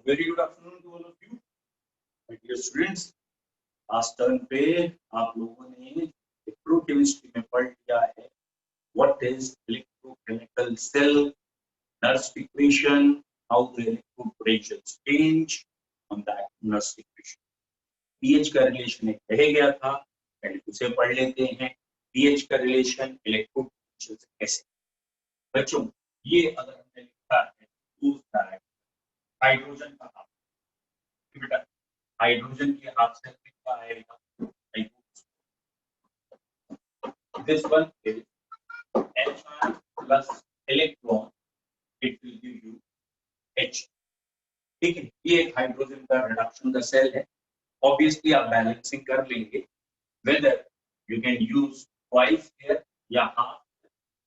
Very good afternoon to all of you my dear students. Last term पे आप लोगों ने इलेक्ट्रोकेमिस्ट्री में पढ़ लिया है what is electrochemical cell, Nernst equation, how the electrode potentials change on that Nernst equation. pH का relation एक रह गया था, पहले उसे पढ़ लेते हैं। pH का रिलेशन इलेक्ट्रोड पोटेंशियल से कैसे। बच्चों ये अगर हमने लिखा है दूसरा हाइड्रोजन का हाफ, बेटा हाइड्रोजन के हाफ से क्या आएगा, this one is H plus electron, it will give you H। ठीक है, ये एक हाइड्रोजन का रिडक्शन का सेल है। ऑब्वियसली आप बैलेंसिंग कर लेंगे, whether you can use twice here या हाफ,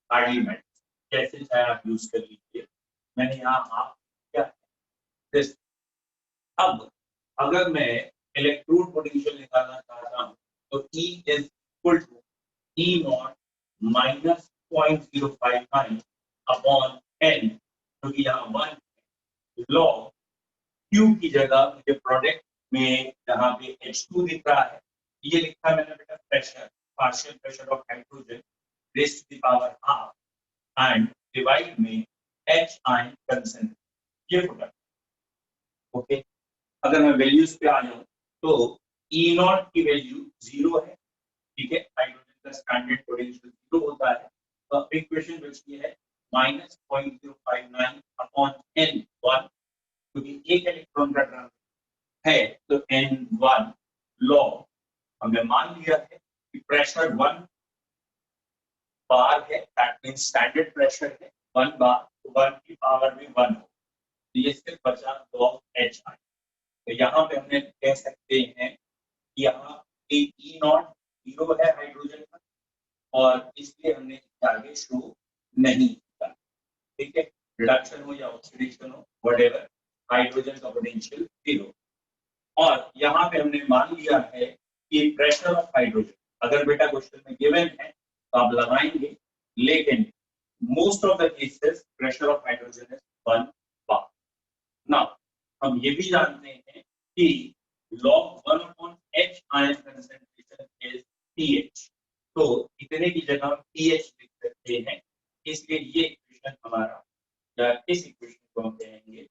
हार्डली मैटर्स, जैसे चाहे आप यूज कर लीजिए। मैंने यहाँ हाफ किया है। अब अगर मैं इलेक्ट्रोड पोटेंशियल निकालना चाहता हूँ तो E is equal to E naught minus 0.059 upon N, क्योंकि यहाँ 1 लॉग Q की जगह मुझे प्रोडक्ट में जहाँ पे H2 दिख रहा है, ये लिखा है मैंने बेटा pressure, partial pressure of hydrogen raised to the power half and divide में H आयन कंसंट्रेशन, ये होगा। ओके, अगर मैं वैल्यूज पे आ जाऊं तो E नॉट की वैल्यू 0 है, ठीक है, हाइड्रोजन का स्टैंडर्ड पोटेंशियल 0 होता है। तो इक्वेशन बचती है माइनस 0.059 अपॉन N1, क्योंकि एक इलेक्ट्रॉन का ट्रांसफर है तो N1 लॉग हमने मान लिया है कि प्रेशर 1 बार है, दैट मींस स्टैंडर्ड प्रेशर है 1 बार, तो 1 की पावर में 1 हो, तो ये सिर्फ बचा लॉग H आई। तो यहाँ पे हमने कह सकते हैं कि यहाँ E नॉट 0 है हाइड्रोजन का, और इसलिए हमने आगे शो नहीं किया। ठीक है, रिडक्शन हो या ऑक्सीडेशन हो, व्हाटएवर, हाइड्रोजन का पोटेंशियल 0। और यहाँ पे हमने मान लिया है कि प्रेशर ऑफ हाइड्रोजन, अगर बेटा क्वेश्चन में गिवन है तो आप लगाएंगे, लेकिन most of the cases pressure of hydrogen is 1 bar. Now हम ये भी जानते हैं कि log 1 upon H ion concentration is pH, तो इतने की जगह pH लिख सकते हैं, इसलिए ये इक्वेशन हमारा, या इस इक्वेशन को हम कहेंगे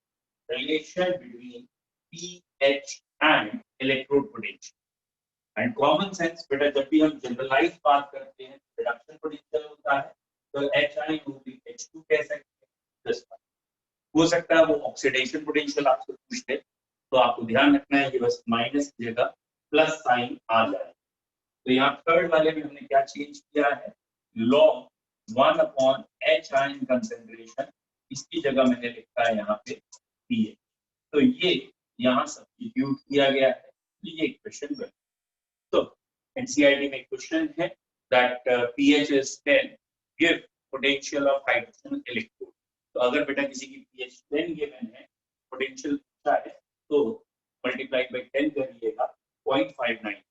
relation between pH and electrode potential. And common sense बेटा, जब भी हम जनरलाइज बात करते हैं रिडक्शन पोटेंशियल होता है, तो H ion को भी H2 कह सकते हैं। हो सकता है वो ऑक्सीडेशन पोटेंशियल आपसे पूछ ले, तो आपको ध्यान रखना है कि बस माइनस की जगह प्लस साइन आ जाए। तो यहाँ थर्ड वाले में हमने क्या चेंज किया है, log 1 upon H ion concentration, इसकी जगह मैंने लिखा है यहाँ पे pH, तो ये यहाँ सब्स्टिट्यूट किया गया है, ये इक्वेशन बनी। तो एनसीईआरटी में क्वेश्चन है that pH is 10, give potential of hydrogen electrode. तो अगर बेटा किसी की pH 10 गिवन है, पोटेंशियल पूछा है, तो मल्टीप्लाइड बाय 10 करिएगा 0.59।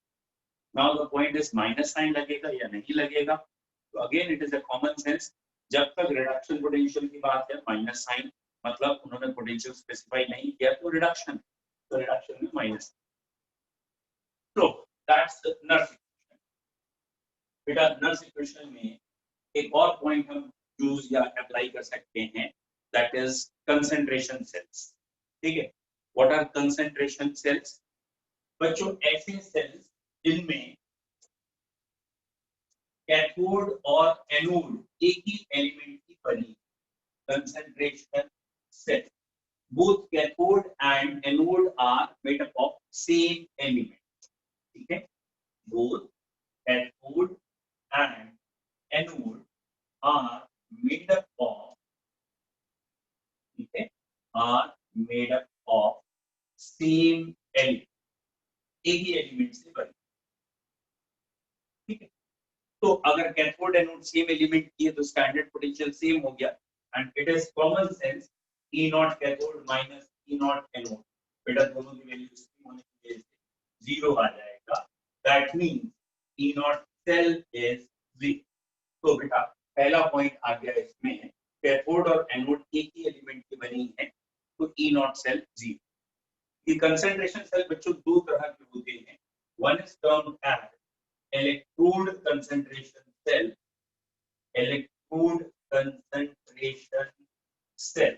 Now the point is minus sign लगेगा या नहीं लगेगा, तो again it is a common sense, जब तक रिडक्शन पोटेंशियल की बात है माइनस साइन, मतलब उन्होंने पोटेंशियल स्पेसिफाई नहीं किया तो रिडक्शन, तो रिडक्शन में माइनस। तो दैट्स द नर्स इक्वेशन। बेटा नर्स इक्वेशन में एक और पॉइंट हम यूज या अप्लाई कर सकते हैं, दैट इज कंसंट्रेशन सेल्स। ठीक है, व्हाट आर कंसंट्रेशन सेल्स? बच्चों ऐसे सेल्स जिनमें कैथोड और एनोड एक ही एलिमेंट की बनी, concentration cell. Both cathode and anode are made up of same element. ठीक है, both cathode and anode are made up of, ठीक है, are made up of same element, एक ही एलिमेंट से बनी। ठीक है, तो अगर कैथोड एनोड सेम एलिमेंट की है तो स्टैंडर्ड पोटेंशियल सेम हो गया, and it is common sense E naught cathode minus E not anode, बेटा दोनों की वैल्यू सेम होने की वजह से 0 आ जाएगा, that means E naught cell is 0। तो बेटा पहला पॉइंट आ गया इसमें, कैथोड और एनोड एक ही एलिमेंट की बनी है, तो E नॉट सेल 0। ये कंसंट्रेशन सेल बच्चों दो तरह के होते हैं, one is termed as electrode concentration cell, electrode concentration cell.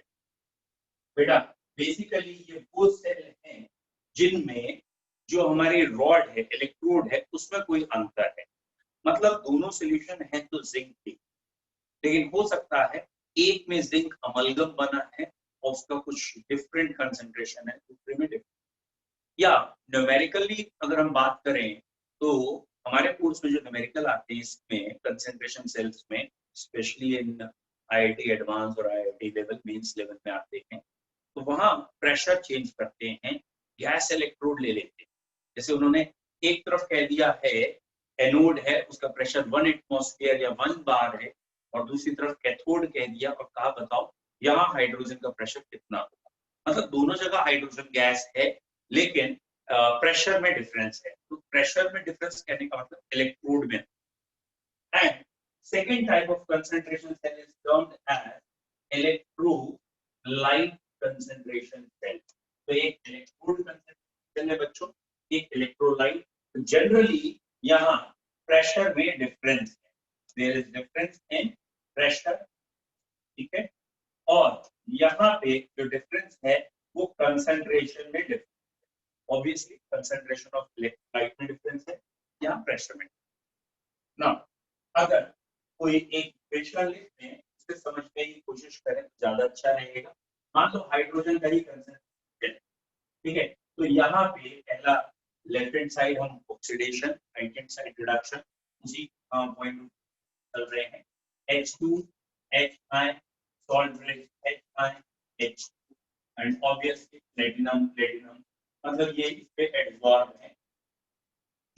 बेटा बेसिकली ये वो सेल हैं जिनमें जो हमारी रॉड है, इलेक्ट्रोड है, उसमें कोई अंतर है, मतलब दोनों सॉल्यूशन है तो जिंक की, लेकिन हो सकता है एक में जिंक अमलगम बना है और उसका कुछ डिफरेंट कंसंट्रेशन है, दूसरे में डिफरेंट। या न्यूमेरिकली अगर हम बात करें तो हमारे कोर्स में जो न्यूमेरिकल आते हैं इसमें कंसंट्रेशन सेल्स में, स्पेशली इन आईआईटी एडवांस और आईआईटी लेवल, मेंस लेवल में आते हैं, तो वहां प्रेशर चेंज करते हैं, गैस इलेक्ट्रोड ले लेते हैं। जैसे उन्होंने एक तरफ कह दिया है एनोड है, उसका प्रेशर 1 एटमॉस्फेयर या 1 बार है, और दूसरी तरफ कैथोड कह दिया और कहा बताओ यहाँ हाइड्रोजन का प्रेशर कितना होगा। मतलब दोनों जगह हाइड्रोजन गैस है, लेकिन प्रेशर में डिफरेंस है। तो प्रेशर में डिफरेंस कहने का मतलब इलेक्ट्रोड में। And second type of concentration cell is termed as electrolyte concentration cell. तो एक इलेक्ट्रोड कंसंट्रेशन सेल है बच्चों, एक इलेक्ट्रोलाइट। जनरली यहाँ प्रेशर में डिफरेंस है, there is difference in pressure, ठीक है, और यहाँ पे जो डिफरेंस है वो कंसंट्रेशन में difference. Obviously concentration of electrolyte में डिफरेंस है, यहाँ प्रेशर में। ना अगर कोई एक इक्वेशन लिखते हैं, उसे समझने की कोशिश करें तो ज्यादा अच्छा रहेगा। मान लो हाइड्रोजन का ही कंसंट्रेशन, ठीक है, तो यहाँ पे पहला लेफ्ट हैंड साइड हम oxidation, right hand side reduction, उसी पॉइंट चल रहे हैं। H2 HI salt bridge HI H2 and obviously platinum, मतलब ये इस पे एडजॉर्ब है।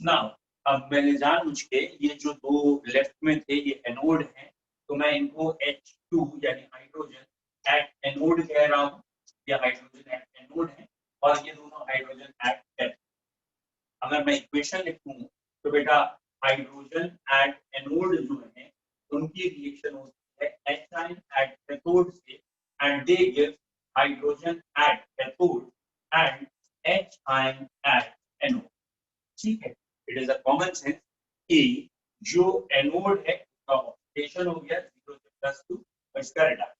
नाउ अब मैंने जानबूझ के ये जो दो लेफ्ट में थे ये एनोड हैं, तो मैं इनको H2 यानी हाइड्रोजन एट एनोड कह रहा हूँ, ये हाइड्रोजन एट एनोड है और ये दोनों हाइड्रोजन एट कैथोड। अगर मैं इक्वेशन लिखूं तो बेटा हाइड्रोजन एट एनोड जो है उनकी रिएक्शन होती है H एट कैथोड से, and they give hydrogen at cathode and H at anode. ठीक है, it is a common sense कि जो एनोड है उसका ऑक्सीडेशन हो गया 0 से +2 और इसका रिडक्शन।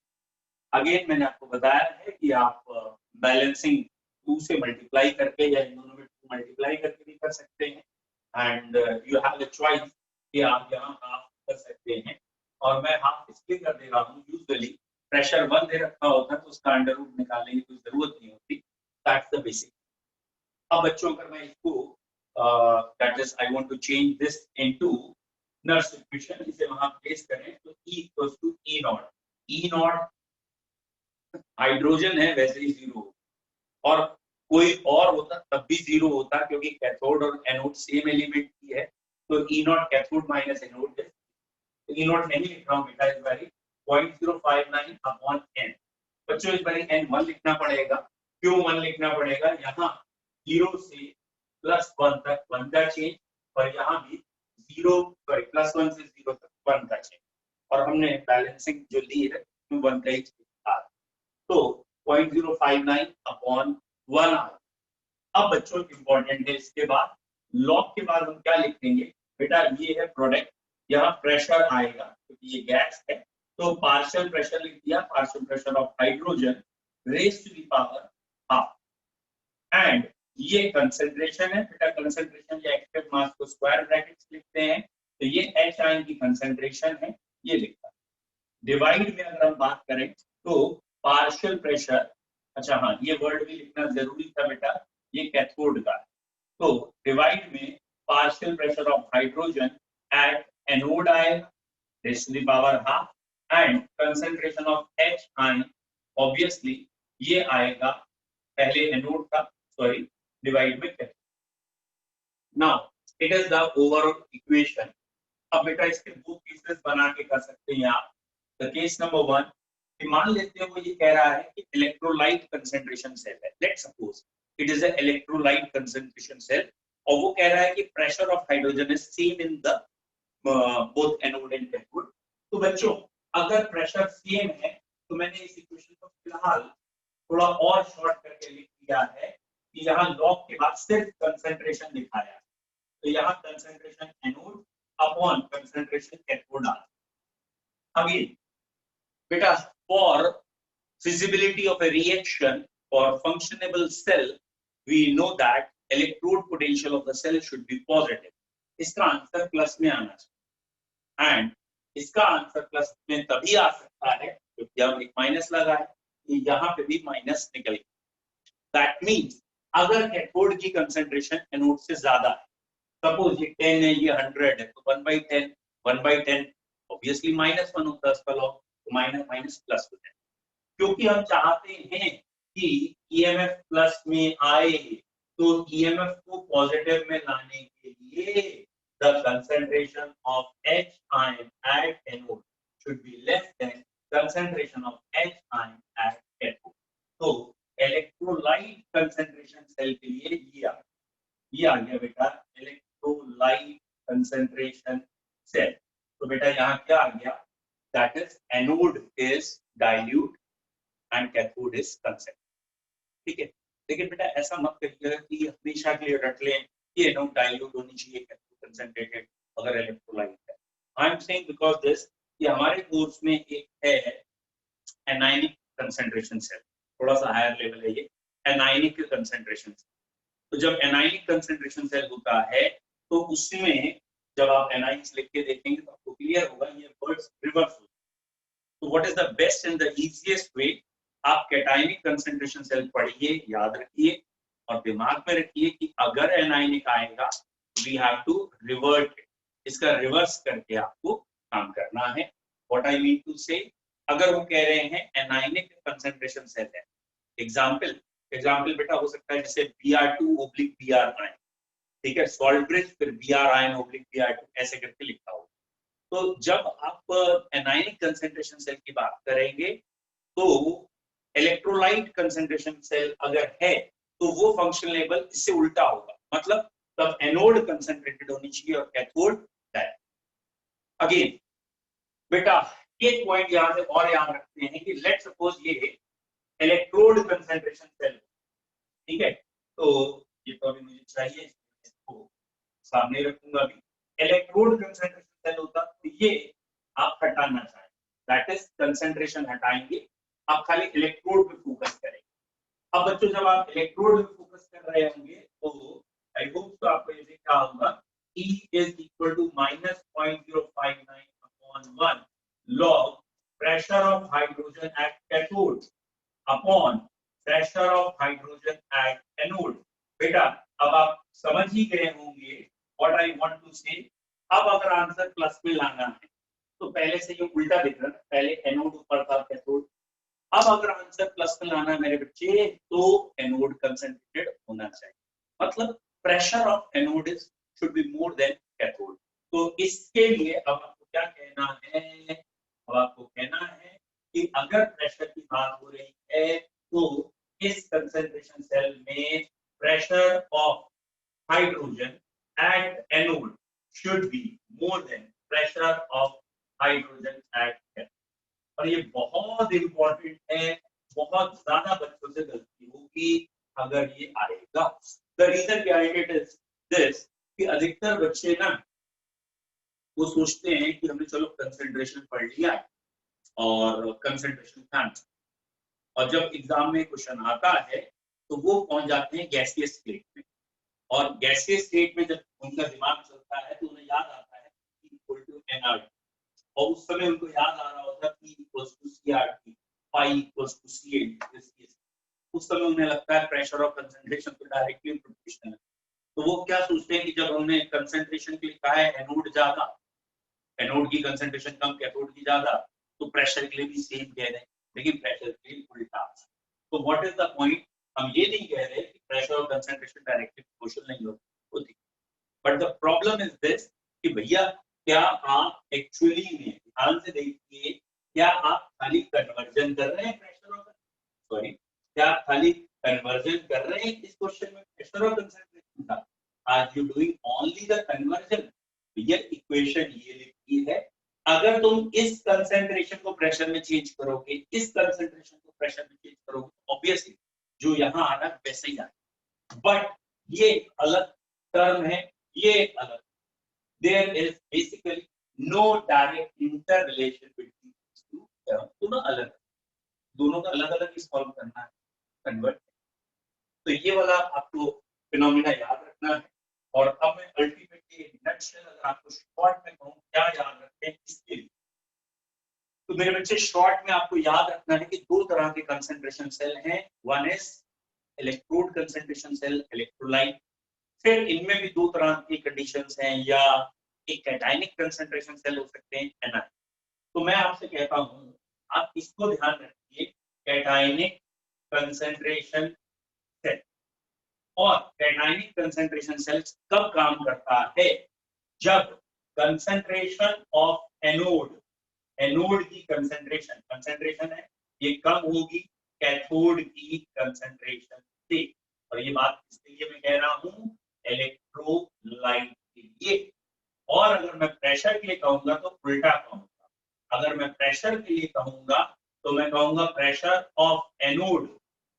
अगेन मैंने आपको बताया है कि आप बैलेंसिंग 2 से मल्टीप्लाई करके या इन दोनों में 2 मल्टीप्लाई करके भी कर सकते हैं, and you have the choice कि आप यहाँ हाफ कर सकते हैं, और मैं हाफ इसलिए कर दे रहा हूँ, यूजुअली प्रेशर 1 दे रखा होता है तो उसका अंडर रूट निकालने की कोई जरूरत नहीं होती, दैट्स द बेसिक। अब बच्चों अगर मैं इसको that is I want to change this into Nernst equation, इसे वहां प्लेस करें तो E equals to E not. E not hydrogen है वैसे ही 0, और कोई और होता तब भी 0 होता क्योंकि कैथोड और एनोड सेम एलिमेंट की है, तो E naught cathode minus anode है, तो E नॉट नहीं लिख रहा हूँ बेटा इस बारी 0.059 अपॉन n। बच्चों इस बारी n 1 लिखना पड़ेगा। क्यों 1 लिखना पड़ेगा? यहाँ 0 से +1 तक 1 का चेंज, और यहाँ भी 1 से 0 तक 1 का चेंज, और हमने बैलेंसिंग जो ली है वो 1 का ही था, तो 0.059 अपॉन 1 आ। अब बच्चों इंपॉर्टेंट है, इसके बाद लॉग के बाद हम क्या लिखेंगे बेटा? ये है प्रोडक्ट, यहाँ प्रेशर आएगा क्योंकि ये गैस है, तो पार्शियल प्रेशर लिख दिया, partial pressure of hydrogen raise to the power half, and ये कंसंट्रेशन है बेटा, कंसंट्रेशन या एक्टिव मास को स्क्वायर ब्रैकेट्स लिखते हैं, तो ये H आयन की कंसंट्रेशन है, ये लिखा। डिवाइड में अगर हम बात करें तो पार्शियल प्रेशर, अच्छा हाँ ये वर्ड भी लिखना जरूरी था बेटा, ये कैथोड का है, तो डिवाइड में partial pressure of hydrogen at anode आएगा raise to the power half, and concentration of H ion obviously ये आएगा पहले एनोड का, सॉरी डिवाइड में cathode. Now it is the overall equation. अब बेटा इसके दो केसेस बना के कर सकते हैं आप। द केस नंबर 1, मान लेते हैं वो ये कह रहा है कि इलेक्ट्रोलाइट कंसंट्रेशन सेल है, let's suppose it is a electrolyte concentration cell, और वो कह रहा है कि pressure of hydrogen is same in the both anode and cathode. तो बच्चों अगर प्रेशर सेम है तो मैंने इस इक्वेशन को फिलहाल थोड़ा और शॉर्ट करके लिख दिया है कि यहाँ लॉग के बाद सिर्फ कंसंट्रेशन दिखाया है, तो यहाँ concentration anode upon concentration cathode आ। अगेन बेटा, for feasibility of a reaction for functionable cell, we know that electrode potential of the cell should be positive. इसका आंसर प्लस में आना चाहिए, एंड इसका आंसर प्लस में तभी आ सकता है क्योंकि हम एक माइनस लगा है, यहाँ पे भी माइनस निकल गया। दैट मीन्स अगर कैथोड की कंसंट्रेशन एनोड से ज्यादा है, सपोज ये 10 है, ये 100 है, तो 1/10 1/10 ऑब्वियसली -1 होता है इसका लॉग, तो माइनस माइनस प्लस हो जाए। क्योंकि हम चाहते हैं कि ईएमएफ प्लस में आए, तो ईएमएफ को पॉजिटिव में लाने के लिए the concentration of H ion at anode should be less than concentration of H ion at cathode. तो इलेक्ट्रोलाइट कंसंट्रेशन सेल के लिए ये आ गया बेटा इलेक्ट्रोलाइट कंसंट्रेशन सेल। तो बेटा यहाँ क्या आ गया, that is anode is dilute and cathode is concentrated. ठीक है, लेकिन बेटा ऐसा मत करिएगा कि हमेशा के लिए रट लें कि एनोड डाइल्यूट होनी चाहिए, कैथोड कंसंट्रेटेड अगर इलेक्ट्रोलाइट है। I am saying because this कि हमारे कोर्स में एक है एनायनिक कंसंट्रेशन सेल, थोड़ा सा हायर लेवल है ये एनायनिक कंसंट्रेशन सेल। तो जब एनायनिक कंसंट्रेशन सेल होता है तो उसमें जब आप एनाइंस लिख के देखेंगे तो आपको क्लियर होगा ये वर्ड्स रिवर्स होते हैं। तो what is the best and the easiest way, आप कैटायनिक कंसंट्रेशन सेल पढ़िए, याद रखिए और दिमाग में रखिए कि अगर एनायनिक आएगा वी हैव टू रिवर्ट, इसका रिवर्स करके आपको काम करना है। व्हाट आई मीन टू से, अगर वो कह रहे हैं एनायनिक कंसंट्रेशन सेल है, एग्जाम्पल बेटा हो सकता है जैसे Br2 Br आयन, ठीक है, सॉल्ट ब्रिज फिर Br आयन Br2 ऐसे करके लिखा हो। तो जब आप एनायनिक कंसंट्रेशन सेल की बात करेंगे तो इलेक्ट्रोलाइट कंसंट्रेशन सेल अगर है तो वो फंक्शन लेवल इससे उल्टा होगा, मतलब तब एनोड कंसंट्रेटेड होनी चाहिए और कैथोड डायरेक्ट। अगेन बेटा एक पॉइंट यहां से और याद रखते हैं कि लेट्स सपोज ये इलेक्ट्रोड कंसंट्रेशन सेल, ठीक है, तो ये तो अभी मुझे चाहिए, इसको सामने रखूंगा अभी। इलेक्ट्रोड कंसंट्रेशन सेल होता तो ये आप हटाना चाहें, दैट इज कंसंट्रेशन हटाएंगे, आप खाली इलेक्ट्रोड पे फोकस करेंगे। अब बच्चों जब आप इलेक्ट्रोड पे फोकस कर रहे होंगे तो आई होप तो आपको ये क्या होगा, E is equal to -0.059 upon 1 log pressure of hydrogen at cathode upon pressure of hydrogen at anode। बेटा अब आप समझ ही गए होंगे what I want to say। अब अगर आंसर प्लस में लाना है तो पहले से ये उल्टा दिख रहा है, पहले एनोड ऊपर था कैथोड। अब अगर आंसर प्लस में लाना है मेरे बच्चे तो एनोड कंसंट्रेटेड होना चाहिए, मतलब pressure of anode is should be more than cathode. तो इसके लिए अब आपको क्या कहना है, अब आपको कहना है कि अगर प्रेशर की बात हो रही है तो इस कंसंट्रेशन सेल में pressure of hydrogen at anode should be more than pressure of hydrogen at cathode. और ये बहुत इंपॉर्टेंट है, बहुत ज्यादा बच्चों से गलती होगी अगर ये आएगा। The reason behind it is this कि अधिकतर बच्चे ना वो सोचते हैं कि हमने चलो कंसंट्रेशन पढ़ लिया और कंसंट्रेशन फैक्ट, और जब एग्जाम में क्वेश्चन आता है तो वो पहुंच जाते हैं गैसियस स्टेट में, और गैसियस स्टेट में जब उनका दिमाग चलता है तो उन्हें याद आता है E इक्वल टू nRT, और उस समय उनको याद आ रहा होता है P equals to CRT, pi equals to C8। उस समय उन्हें लगता है प्रेशर ऑफ कंसंट्रेशन तो डायरेक्टली प्रोपोर्शनल है। तो वो क्या सोचते हैं कि जब हमने कंसंट्रेशन के लिखा है एनोड ज्यादा, एनोड की कंसंट्रेशन कम कैथोड की ज्यादा, तो प्रेशर के लिए भी सेम कह रहे हैं, लेकिन प्रेशर के लिए उल्टा। तो व्हाट इज द पॉइंट, हम ये नहीं कह रहे कि प्रेशर और कंसंट्रेशन डायरेक्टली प्रोपोर्शनल नहीं होती, but the problem is this कि भैया क्या आप एक्चुअली में ध्यान से देखिए, क्या आप खाली कन्वर्जन कर रहे हैं प्रेशर और सॉरी क्या आप खाली कन्वर्जन कर रहे हैं इस क्वेश्चन में प्रेशर और कंसंट्रेशन का, are you doing only the conversion. ये इक्वेशन ये लिखी है, अगर तुम इस कंसंट्रेशन को प्रेशर में चेंज करोगे, इस कंसंट्रेशन को प्रेशर में चेंज करोगे, ऑब्वियसली जो यहाँ आ रहा है वैसे ही आएगा। बट ये अलग टर्म है, ये अलग। There is basically no direct inter relation between these two term, दोनों अलग, दोनों का अलग अलग ही सॉल्व करना है, कन्वर्ट। तो ये वाला आपको फिनोमिना याद रखना है। और अब मैं अल्टीमेटली नटशेल अगर आपको शॉर्ट में कहूं क्या याद रखें इसके लिए, तो मेरे बच्चे शॉर्ट में आपको याद रखना है कि दो तरह के कंसंट्रेशन सेल हैं, one is electrode concentration cell, electrolyte. फिर इनमें भी दो तरह की कंडीशंस हैं, या एक कैटायनिक कंसंट्रेशन सेल हो सकते हैं, एनायन। तो मैं आपसे कहता हूं आप इसको ध्यान रखिए, कैटायनिक कंसंट्रेशन सेल। और कैटायनिक कंसंट्रेशन सेल कब काम करता है, जब कंसंट्रेशन ऑफ एनोड, एनोड की कंसंट्रेशन, कंसंट्रेशन है ये कम होगी कैथोड की कंसंट्रेशन से। और ये बात किसके लिए मैं कह रहा हूं, इलेक्ट्रोलाइट के लिए। और अगर मैं प्रेशर के लिए कहूंगा तो उल्टा कहूंगा, अगर मैं प्रेशर के लिए कहूंगा तो मैं कहूंगा प्रेशर ऑफ एनोड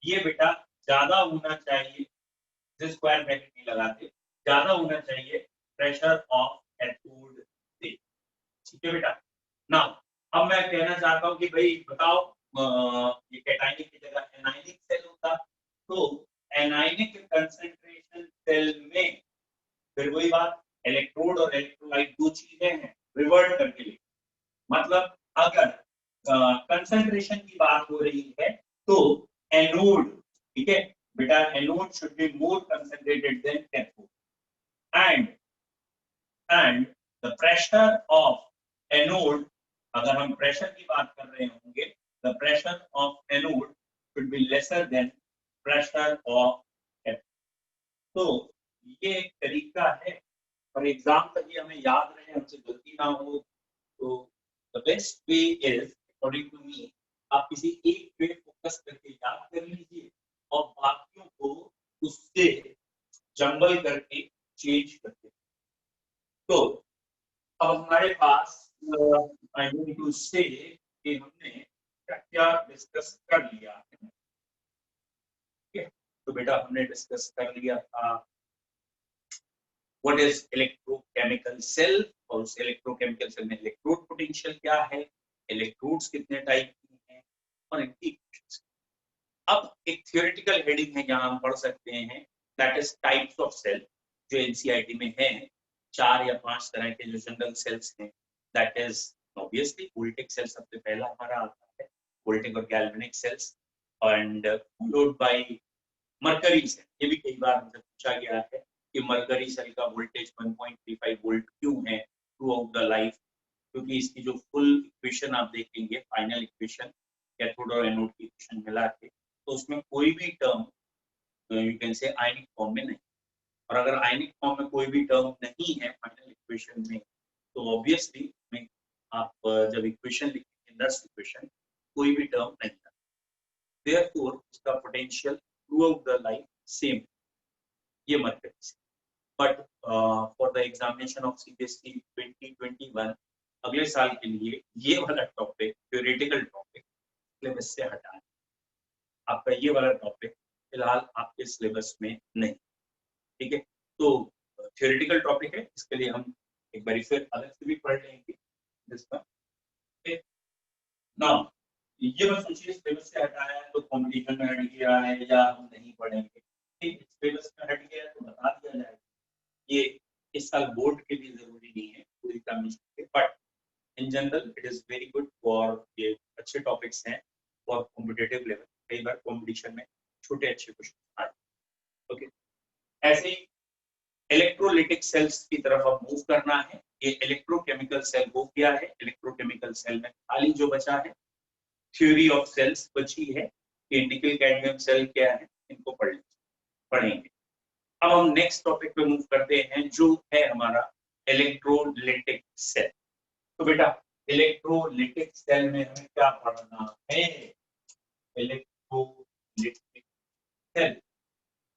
ये बेटा ज्यादा होना चाहिए, स्क्वायर ब्रैकेट नहीं लगाते, ज्यादा होना चाहिए प्रेशर ऑफ कैथोड से। ठीक है बेटा। ना अब मैं कहना चाहता हूँ कि भाई बताओ ये कैटायनिक की जगह एनायनिक सेल होता, तो एनायनिक कंसंट्रेशन सेल में फिर वही बात, इलेक्ट्रोड और इलेक्ट्रोलाइट दो चीजें हैं, रिवर्ट करके लिखो। मतलब अगर कंसंट्रेशन की बात हो रही है तो एनोड, ठीक है बेटा, anode should be more concentrated than cathode, and the pressure of anode, अगर हम प्रेशर की बात कर रहे होंगे, the pressure of anode should be lesser than pressure of cathode. तो ये एक तरीका है, और एग्जाम तक ये हमें याद रहे, हमसे गलती ना हो। तो the best way is according to me, आप किसी एक पे फोकस करके याद कर लीजिए और बाकियों को उससे जंबल करके चेंज करके। तो अब हमारे पास आई नीड टू से कि हमने क्या क्या डिस्कस कर लिया है। ठीक है, तो बेटा हमने डिस्कस कर लिया था व्हाट इज इलेक्ट्रोकेमिकल सेल, और उस इलेक्ट्रोकेमिकल सेल में इलेक्ट्रोड पोटेंशियल क्या है, इलेक्ट्रोड्स कितने टाइप की हैं, और इनकी इक्वेशंस। अब एक थियोरेटिकल हेडिंग है यहाँ हम पढ़ सकते हैं, that is types of cell, जो एनसीईआरटी में है 4 या 5 तरह के जो जनरल सेल्स हैं। That is obviously voltaic cell सबसे पहला हमारा आता है, वोल्टिक और galvanic cells, and followed by mercury cell. ये भी कई बार हमसे पूछा गया है कि मरकरी सेल का वोल्टेज 1.35 वोल्ट क्यों है थ्रू आउट द लाइफ, क्योंकि इसकी जो फुल इक्वेशन आप देखेंगे, फाइनल इक्वेशन कैथोड और एनोड की इक्वेशन मिला के, तो उसमें कोई भी term you can say ionic form में नहीं। और अगर आयनिक फॉर्म में कोई भी टर्म नहीं है फाइनल इक्वेशन में, तो ऑब्वियसली में आप जब इक्वेशन लिखेंगे, नर्स इक्वेशन, कोई भी टर्म नहीं है, देयरफॉर उसका potential through out the life same, ये मत करिए। But for the examination of CBSE 2021, अगले साल के लिए ये वाला टॉपिक, थ्योरेटिकल टॉपिक, सिलेबस से हटा है। आपका ये वाला टॉपिक फिलहाल आपके सिलेबस में नहीं, ठीक है। तो थ्योरेटिकल टॉपिक है, इसके लिए हम एक बार फिर अलग से भी पढ़ लेंगे जिसका नाउ। ये बस सोचिए सिलेबस से हटाया है तो कॉम्पिटिशन में हट गया है या हम नहीं पढ़ेंगे, ठीक, सिलेबस में हट गया है तो बता दिया जाएगा। ये इस साल बोर्ड के लिए जरूरी नहीं है पूरी एग्जामिनेशन के, but in general it is very good for, ये अच्छे टॉपिक्स हैं फॉर कॉम्पिटिटिव लेवल। कई बार कॉम्पिटिशन में छोटे अच्छे क्वेश्चन आए। ओके, ऐसे ही इलेक्ट्रोलिटिक सेल्स की तरफ अब मूव करना है। ये इलेक्ट्रोकेमिकल सेल हो गया है, इलेक्ट्रोकेमिकल सेल में खाली जो बचा है थ्योरी ऑफ सेल्स बची है कि निकल कैडमियम सेल क्या है, इनको पढ़ेंगे। अब हम नेक्स्ट टॉपिक पे मूव करते हैं जो है हमारा इलेक्ट्रोलिटिक सेल। तो बेटा इलेक्ट्रोलिटिक सेल में हमें क्या पढ़ना है, इलेक्ट्रोलिटिक सेल।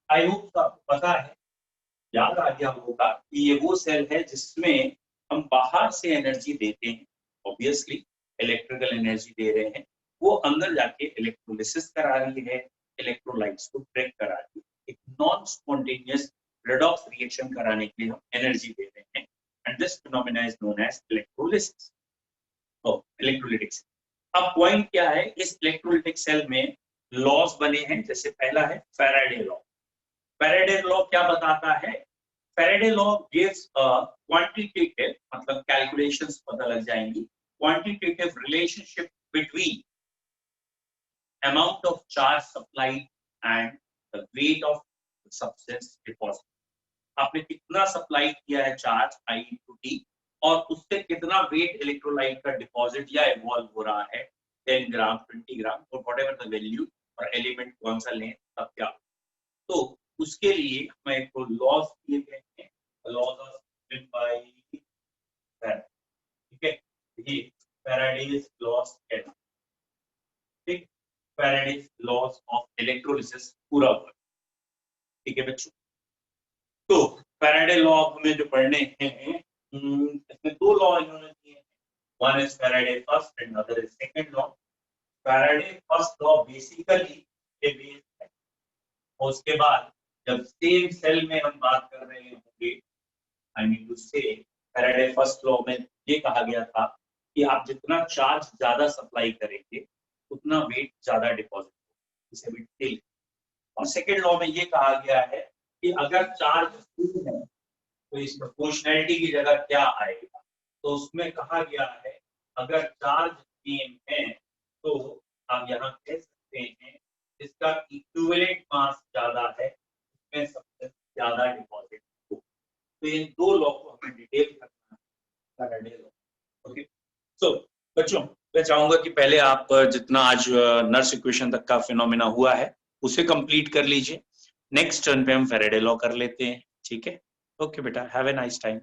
आई होप आपको पता है, याद आ गया होगा कि ये वो सेल है जिसमें हम बाहर से एनर्जी देते हैं, ऑब्वियसली इलेक्ट्रिकल एनर्जी दे रहे हैं, वो अंदर जाके इलेक्ट्रोलिसिस करा रही है, इलेक्ट्रोलाइट्स को ब्रेक करा रही है। एक नॉन स्पॉन्टेनियस रेडॉक्स रिएक्शन कराने के लिए हम एनर्जी दे रहे हैं, and this phenomena is known as electrolysis, electrolytic cell. अब पॉइंट क्या है, इस इलेक्ट्रोलिटिक सेल में लॉज बने हैं, जैसे पहला है फैराडे लॉ। फैराडे लॉ क्या बताता है? Faraday law gives a quantitative, मतलब कैलकुलेशंस पता लग जाएंगी, quantitative relationship between amount of charge supplied and the weight of substance deposit। आपने कितना सप्लाई किया है चार्ज I into T, और उससे कितना वेट इलेक्ट्रोलाइट का डिपॉजिट या इवॉल्व हो रहा है, 10 ग्राम 20 ग्राम और व्हाटएवर द वैल्यू, और एलिमेंट कौन सा लें तब क्या। तो उसके लिए हमें को लॉज दिए गए हैं, laws of given by Faraday, ठीक है, ये फैराडेज लॉज है, ठीक, फैराडेज लॉज ऑफ इलेक्ट्रोलिसिस पूरा वर्ड, ठीक है बच्चों। तो फैराडे लॉ हमें जो पढ़ने हैं, इसमें दो लॉ इन्होंने दिए हैं, one is Faraday first and other is second law. Faraday first law basically ये बेस है, और उसके बाद जब सेम सेल में हम बात कर रहे होंगे, आई मीन टू से फैराडे फर्स्ट लॉ में ये कहा गया था कि आप जितना चार्ज ज्यादा सप्लाई करेंगे उतना वेट ज्यादा डिपॉजिट होगा, इसे भी डिटेल। और सेकेंड लॉ में ये कहा गया है कि अगर चार्ज फुल है तो इस प्रोपोर्शनैलिटी की जगह क्या आएगा, तो उसमें कहा गया है अगर चार्ज सेम है तो आप यहाँ कह सकते हैं इसका इक्विवेलेंट मास ज्यादा है, उसमें सबसे ज्यादा डिपॉजिट हो। तो इन दो लॉ को हमें डिटेल करना है, फैराडे लॉ। ओके, सो बच्चों मैं चाहूंगा कि पहले आप जितना आज नर्स इक्वेशन तक का फिनोमेना हुआ है उसे कंप्लीट कर लीजिए, नेक्स्ट टर्न पे हम फैराडे लॉ कर लेते हैं, ठीक है। ओके बेटा, हैव ए नाइस टाइम।